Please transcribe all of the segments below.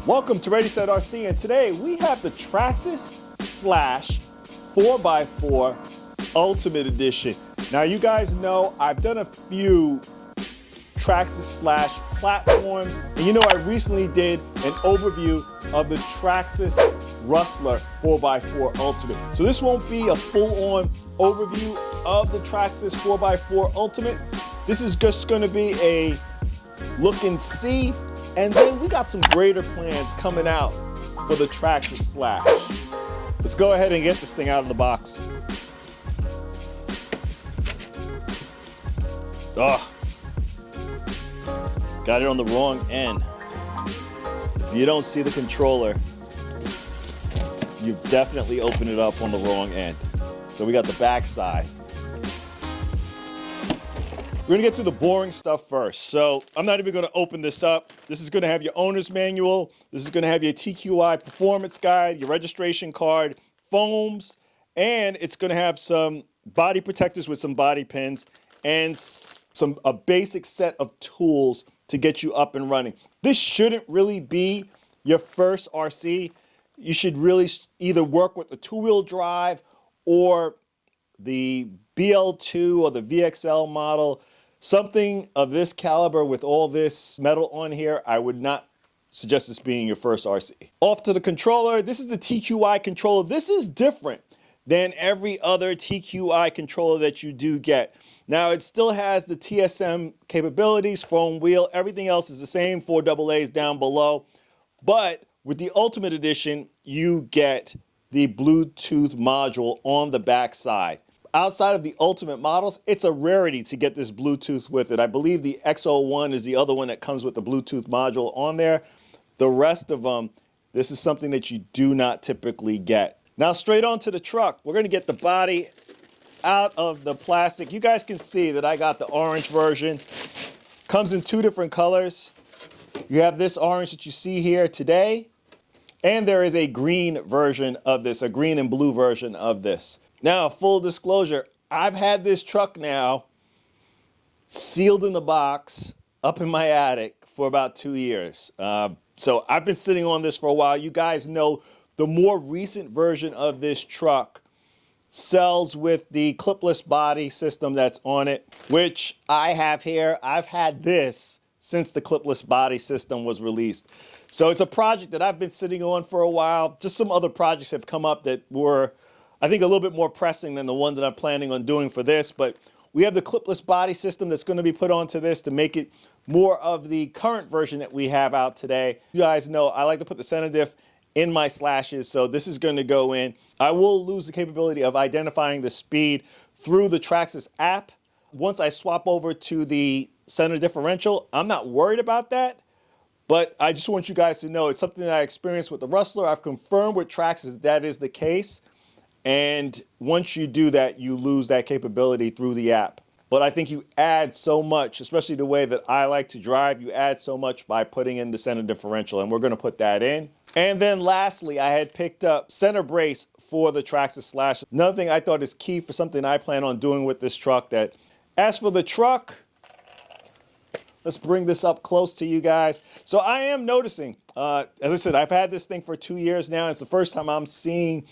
Welcome to Ready Set RC, and today we have the Traxxas Slash 4x4 Ultimate Edition. Now you guys know I've done a few Traxxas Slash platforms, and you know I recently did an overview of the Traxxas Rustler 4x4 Ultimate. So this won't be a full-on overview of the Traxxas 4x4 Ultimate. This is just going to be a look and see. And then we got some greater plans coming out for the Traxxas Slash. Let's go ahead and get this thing out of the box. Oh, got it on the wrong end. If you don't see the controller, you've definitely opened it up on the wrong end. So we got the back side. We're gonna get through the boring stuff first. So I'm not even gonna open this up. This is gonna have your owner's manual. This is gonna have your TQI performance guide, your registration card, foams, and it's gonna have some body protectors with some body pins and a basic set of tools to get you up and running. This shouldn't really be your first RC. You should really either work with the two-wheel drive or the BL2 or the VXL model. Something of this caliber with all this metal on here, I would not suggest this being your first RC. Off to the controller. This is the TQI controller. This is different than every other TQI controller that you do get. Now, it still has the TSM capabilities, foam wheel, everything else is the same, 4 AA's down below. But with the Ultimate Edition, you get the Bluetooth module on the back side. Outside of the Ultimate models, it's a rarity to get this Bluetooth with it. I believe the X01 is the other one that comes with the Bluetooth module on there. The rest of them, this is something that you do not typically get. Now, straight onto the truck. We're going to get the body out of the plastic. You guys can see that I got the orange version. Comes in 2 different colors. You have this orange that you see here today, and there is a green version of this, a green and blue version of this. Now, full disclosure, I've had this truck now sealed in the box up in my attic for about 2 years. So I've been sitting on this for a while. You guys know the more recent version of this truck sells with the clipless body system that's on it, which I have here. I've had this since the clipless body system was released. So it's a project that I've been sitting on for a while. Just some other projects have come up that were, I think, a little bit more pressing than the one that I'm planning on doing for this. But we have the clipless body system that's going to be put onto this to make it more of the current version that we have out today. You guys know I like to put the center diff in my slashes, so this is going to go in. I will lose the capability of identifying the speed through the Traxxas app. Once I swap over to the center differential, I'm not worried about that. But I just want you guys to know it's something that I experienced with the Rustler. I've confirmed with Traxxas that is the case. And once you do that, you lose that capability through the app. But I think you add so much, especially the way that I like to drive, you add so much by putting in the center differential, and we're going to put that in. And then lastly, I had picked up center brace for the Traxxas Slash. Another thing I thought is key for something I plan on doing with this truck. That as for the truck, let's bring this up close to you guys. So I am noticing, as I said, I've had this thing for 2 years now. It's the first time I'm seeing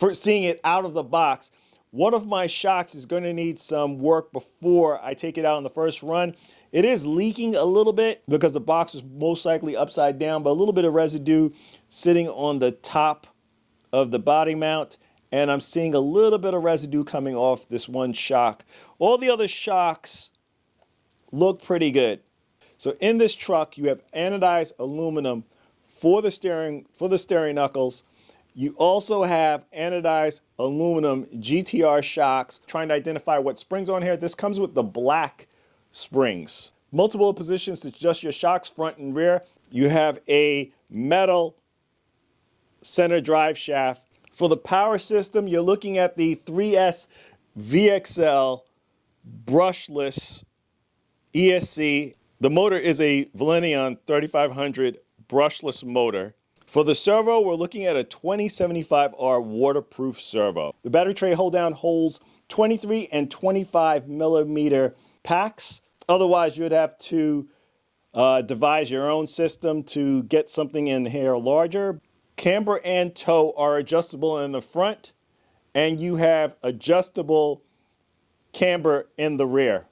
it out of the box. One of my shocks is going to need some work before I take it out on the first run. It is leaking a little bit because the box was most likely upside down, but a little bit of residue sitting on the top of the body mount, and I'm seeing a little bit of residue coming off this one shock. All the other shocks look pretty good. So in this truck, you have anodized aluminum for the steering knuckles. You also have anodized aluminum GTR shocks. Trying to identify what springs on here. This comes with the black springs. Multiple positions to adjust your shocks front and rear. You have a metal center drive shaft. For the power system, you're looking at the 3S VXL brushless ESC. The motor is a Valenion 3500 brushless motor. For the servo, we're looking at a 2075R waterproof servo. The battery tray hold down holds 23 and 25 millimeter packs. Otherwise, you'd have to devise your own system to get something in here larger. Camber and toe are adjustable in the front, and you have adjustable camber in the rear.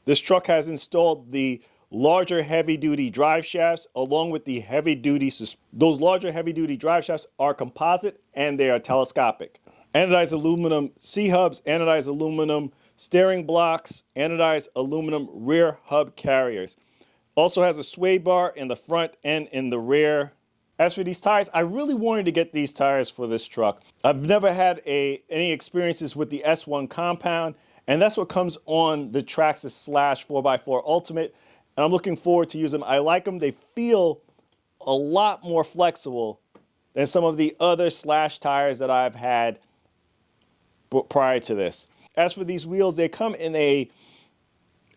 This truck has installed the larger heavy-duty drive shafts along with the heavy-duty. Those larger heavy-duty drive shafts are composite and they are telescopic. Anodized aluminum C-hubs, anodized aluminum steering blocks, anodized aluminum rear hub carriers. Also has a sway bar in the front and in the rear. As for these tires, I really wanted to get these tires for this truck. I've never had any experiences with the S1 compound, and that's what comes on the Traxxas Slash 4x4 Ultimate, and I'm looking forward to using them. I like them. They feel a lot more flexible than some of the other Slash tires that I've had prior to this. As for these wheels, they come in a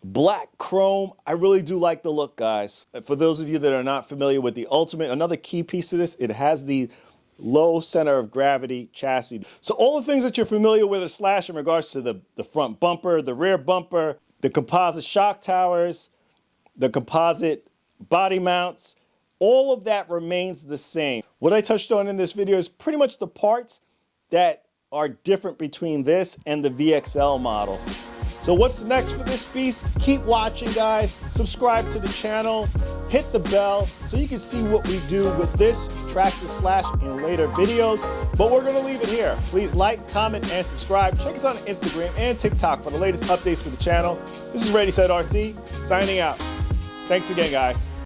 black chrome. I really do like the look, guys. For those of you that are not familiar with the Ultimate, another key piece to this, it has the low center of gravity chassis. So all the things that you're familiar with a Slash in regards to the front bumper, the rear bumper, the composite shock towers, the composite body mounts, all of that remains the same. What I touched on in this video is pretty much the parts that are different between this and the VXL model. So what's next for this beast? Keep watching, guys. Subscribe to the channel. Hit the bell so you can see what we do with this Traxxas Slash in later videos. But we're going to leave it here. Please like, comment, and subscribe. Check us out on Instagram and TikTok for the latest updates to the channel. This is Ready Set RC, signing out. Thanks again, guys.